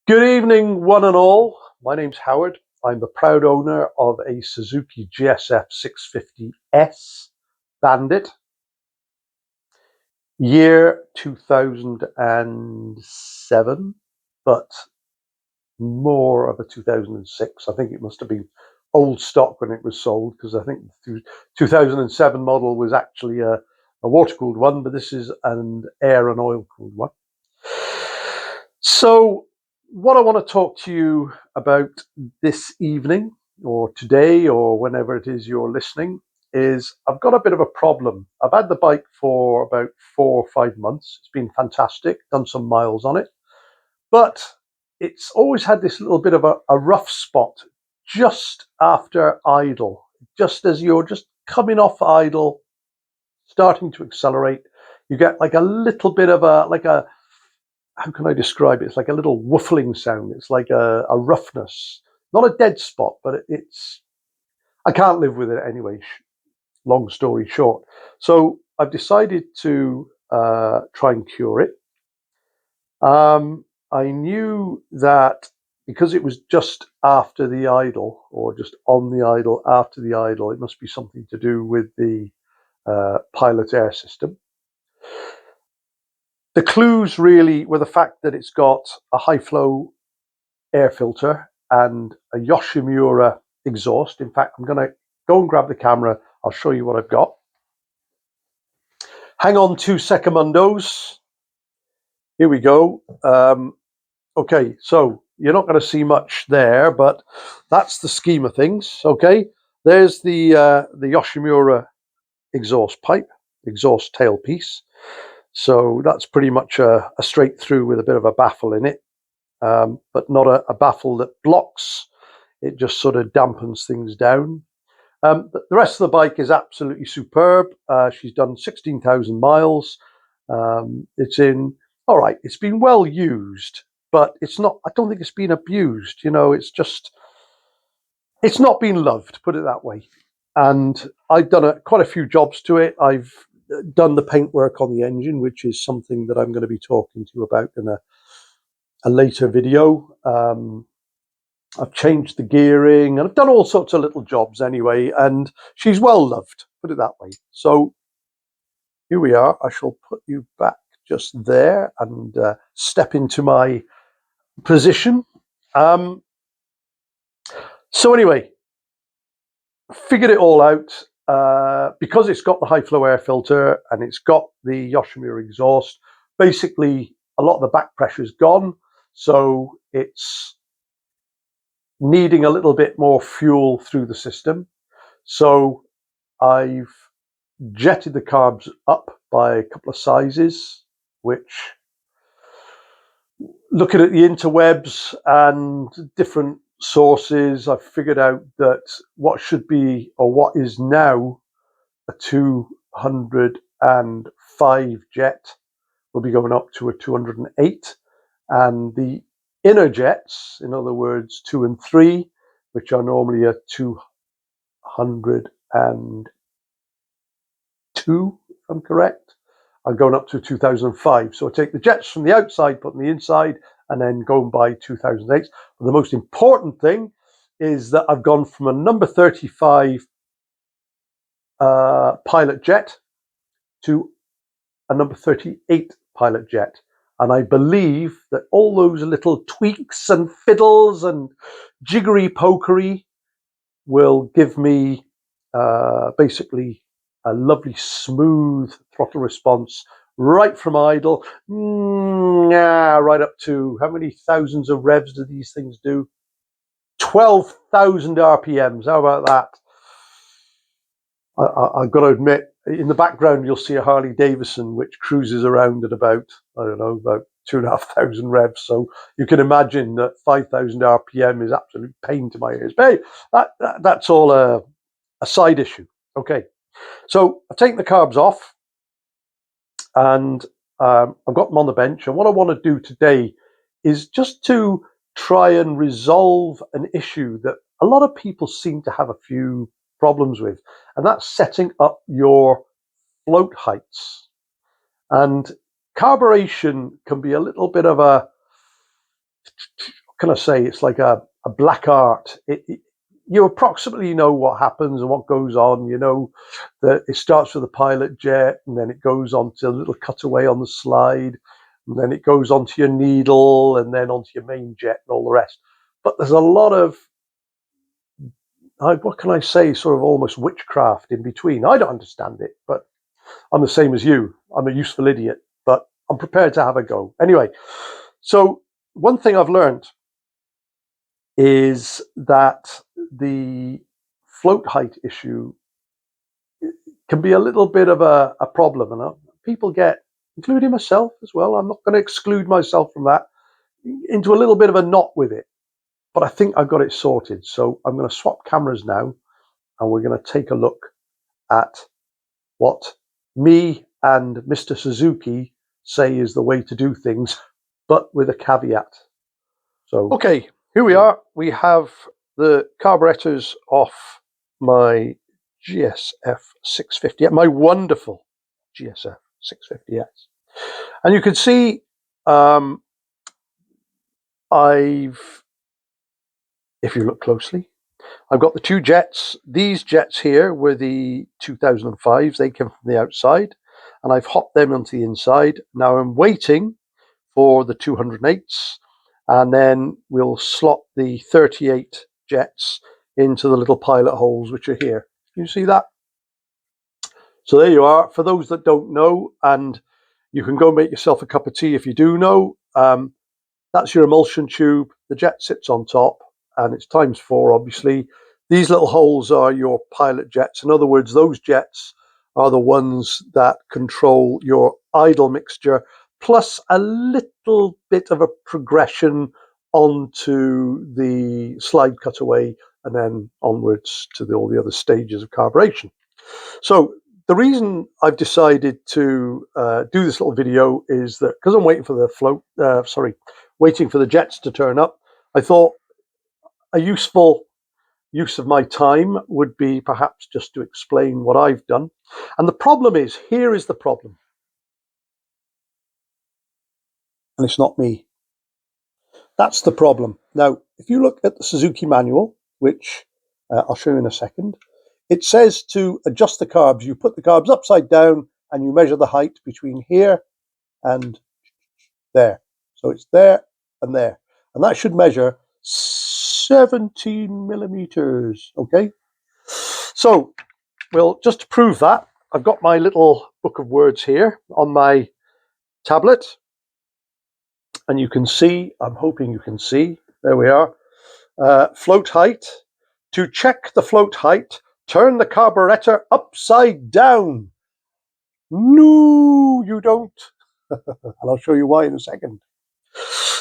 Good evening, one and all. My name's Howard. I'm the proud owner of a Suzuki GSF 650S Bandit, year 2007, but more of a 2006. I think it must have been old stock when it was sold, because I think the 2007 model was actually a water-cooled one, but this is an air and oil-cooled one. So what I want to talk to you about this evening or today or whenever it is you're listening is I've got a bit of a problem. I've had the bike for about 4 or 5 months. It's been fantastic, done some miles on it, but it's always had this little bit of a rough spot just after idle, just as you're just coming off idle, starting to accelerate. You get like a little bit of how can I describe it? It's like a little woofling sound. It's like a roughness, not a dead spot, but I can't live with it anyway. Long story short. So I've decided to try and cure it. I knew that because it was just after the idle, or just on the idle after the idle, it must be something to do with the pilot air system. The clues really were the fact that it's got a high flow air filter and a Yoshimura exhaust. In fact, I'm going to go and grab the camera. I'll show you what I've got. Hang on 2 secondos. Here we go. Okay, so you're not going to see much there, but that's the scheme of things. Okay, there's the Yoshimura exhaust pipe, exhaust tailpiece. So that's pretty much a straight through with a bit of a baffle in it, but not a baffle that blocks. It just sort of dampens things down. The rest of the bike is absolutely superb. She's done 16,000 miles. It's in, all right, it's been well used, but it's not, I don't think it's been abused. You know, it's not been loved, put it that way. And I've done quite a few jobs to it. I've done the paintwork on the engine, which is something that I'm going to be talking to you about in a later video. I've changed the gearing and I've done all sorts of little jobs anyway, and she's well loved, put it that way. So here we are. I shall put you back just there and step into my position. So anyway, figured it all out. Because it's got the high flow air filter and it's got the Yoshimura exhaust, basically a lot of the back pressure is gone. So it's needing a little bit more fuel through the system. So I've jetted the carbs up by a couple of sizes, which, looking at the interwebs and different sources, I've figured out that what should be, or what is now, a 205 jet will be going up to a 208. And the inner jets, in other words, 2 and 3, which are normally a 202, if I'm correct, are going up to 2005. So I take the jets from the outside, put them in the inside, and then go and buy 2008. But the most important thing is that I've gone from a number 35 pilot jet to a number 38 pilot jet. And I believe that all those little tweaks and fiddles and jiggery pokery will give me basically a lovely smooth throttle response right from idle, right up to, how many thousands of revs do these things do? 12,000 RPMs. How about that? I've got to admit, in the background, you'll see a Harley Davidson, which cruises around at about, I don't know, about 2,500 revs. So you can imagine that 5,000 RPM is absolute pain to my ears. But hey, that's all a side issue. Okay. So I've taken the carbs off and I've got them on the bench. And what I want to do today is just to try and resolve an issue that a lot of people seem to have a few problems with, and that's setting up your float heights. And carburation can be a little bit of a what can I say? It's like a black art. You approximately know what happens and what goes on. You know that it starts with a pilot jet, and then it goes on to a little cutaway on the slide, and then it goes onto your needle, and then onto your main jet and all the rest. But there's a lot of, what can I say, sort of almost witchcraft in between. I don't understand it, but I'm the same as you. I'm a useful idiot, but I'm prepared to have a go. Anyway, so one thing I've learned is that the float height issue can be a little bit of a problem. And people get, including myself as well, I'm not going to exclude myself from that, into a little bit of a knot with it. But I think I've got it sorted. So I'm going to swap cameras now, and we're going to take a look at what me and Mr. Suzuki say is the way to do things, but with a caveat. So, okay, here we are. We have the carburetors off my GSF 650, my wonderful GSF 650S. And you can see if you look closely, I've got the two jets. These jets here were the 2005s. They came from the outside, and I've hopped them onto the inside. Now I'm waiting for the 208s, and then we'll slot the 38 jets into the little pilot holes which are here. You see that? So there you are. For those that don't know, and you can go make yourself a cup of tea if you do know, that's your emulsion tube. The jet sits on top, and it's ×4, obviously. These little holes are your pilot jets. In other words, those jets are the ones that control your idle mixture, plus a little bit of a progression onto the slide cutaway, and then onwards to all the other stages of carburation. So the reason I've decided to do this little video is that because I'm waiting for the waiting for the jets to turn up, I thought a useful use of my time would be perhaps just to explain what I've done. And the problem is, here is the problem. And it's not me. That's the problem. Now, if you look at the Suzuki manual, which I'll show you in a second, it says to adjust the carbs, you put the carbs upside down and you measure the height between here and there. So it's there and there. And that should measure 17 millimeters. Okay. So, well, just to prove that, I've got my little book of words here on my tablet. And you can see, I'm hoping you can see, there we are, float height. To check the float height, turn the carburetor upside down. No, you don't. And I'll show you why in a second.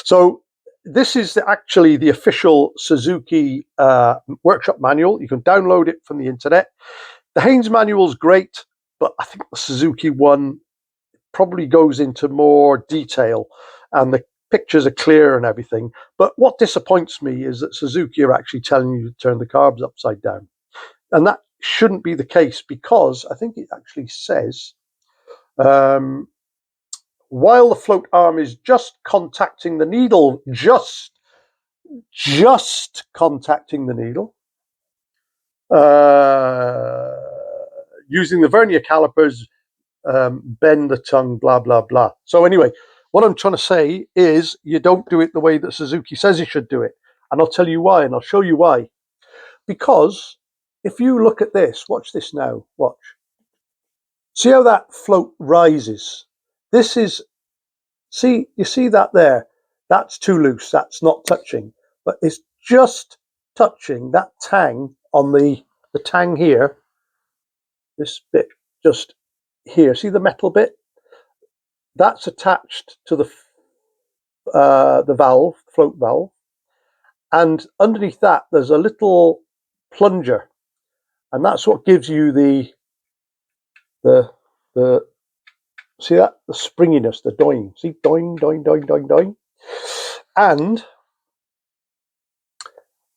So this is actually the official Suzuki workshop manual. You can download it from the internet. The Haynes manual is great, but I think the Suzuki one probably goes into more detail, and the pictures are clear and everything. But what disappoints me is that Suzuki are actually telling you to turn the carbs upside down. And that shouldn't be the case, because I think it actually says, while the float arm is just contacting the needle, just contacting the needle, using the vernier calipers, bend the tongue, blah, blah, blah. So anyway, what I'm trying to say is you don't do it the way that Suzuki says you should do it. And I'll tell you why, and I'll show you why. Because if you look at this, watch this now, watch. See how that float rises? This is, see, you see that there? That's too loose, that's not touching. But it's just touching that tang on the tang here, this bit just here. See the metal bit? That's attached to the valve, float valve, and underneath that there's a little plunger, and that's what gives you the see that, the springiness, the doing. See, doing, doing, doing, doing, doing. And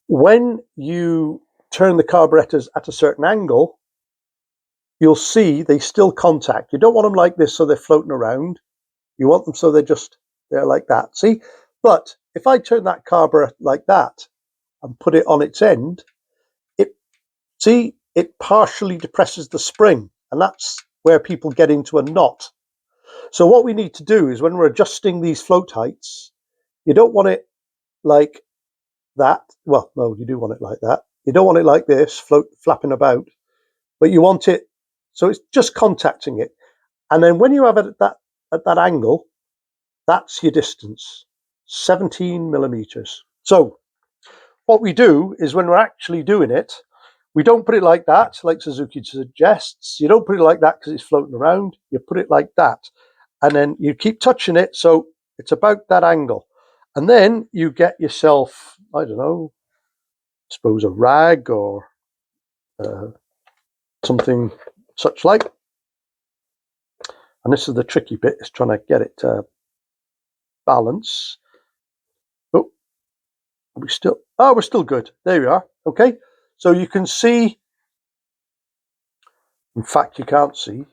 when you turn the carburetors at a certain angle, you'll see they still contact. You don't want them like this so they're floating around. You want them so they're like that. See? But if I turn that carburetor like that and put it on its end, it partially depresses the spring, and that's where people get into a knot. So what we need to do is, when we're adjusting these float heights, you don't want it like that. Well, no, you do want it like that. You don't want it like this, flapping about, but you want it so it's just contacting it. And then when you have it at that angle, that's your distance, 17 millimeters. So what we do is, when we're actually doing it, we don't put it like that, like Suzuki suggests. You don't put it like that because it's floating around. You put it like that. And then you keep touching it so it's about that angle. And then you get yourself, I don't know, I suppose a rag or something such like. And this is the tricky bit, is trying to get it to balance. Oh, we're still good. There we are. Okay. So you can see, in fact, you can't see.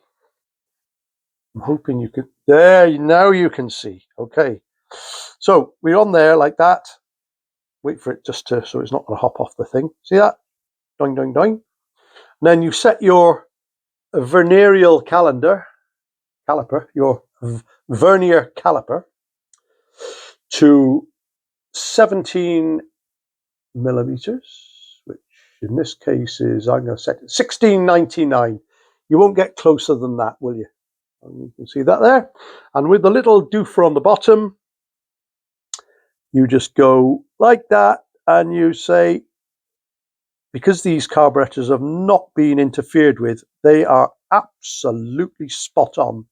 I'm hoping you could. There, now you can see. Okay. So we're on there like that. Wait for it just to, so it's not going to hop off the thing. See that? Doing, doing, doing. And then you set your vernier caliper, your vernier caliper, to 17 millimeters, which in this case is, I'm going to set it 1699. You won't get closer than that, will you? And you can see that there. And with the little doofer on the bottom, you just go like that, and you say, because these carburetors have not been interfered with, they are absolutely spot on.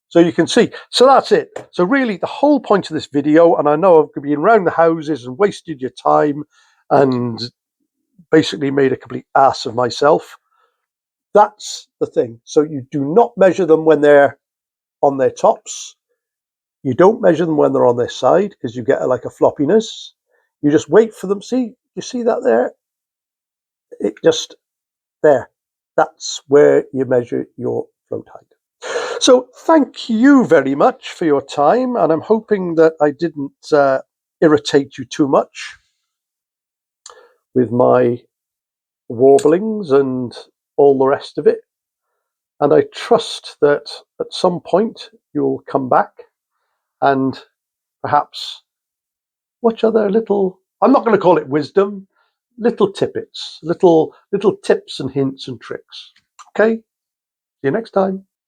So you can see. So that's it. So really the whole point of this video, and I know I've been around the houses and wasted your time and basically made a complete ass of myself. That's the thing. So you do not measure them when they're on their tops. You don't measure them when they're on their side, because you get like a floppiness. You just wait for them. See, you see that there? It just, there. That's where you measure your float height. So thank you very much for your time, and I'm hoping that I didn't irritate you too much with my warblings and all the rest of it. And I trust that at some point you'll come back and perhaps watch other little, I'm not going to call it wisdom, little tippets, little tips and hints and tricks. Okay, see you next time.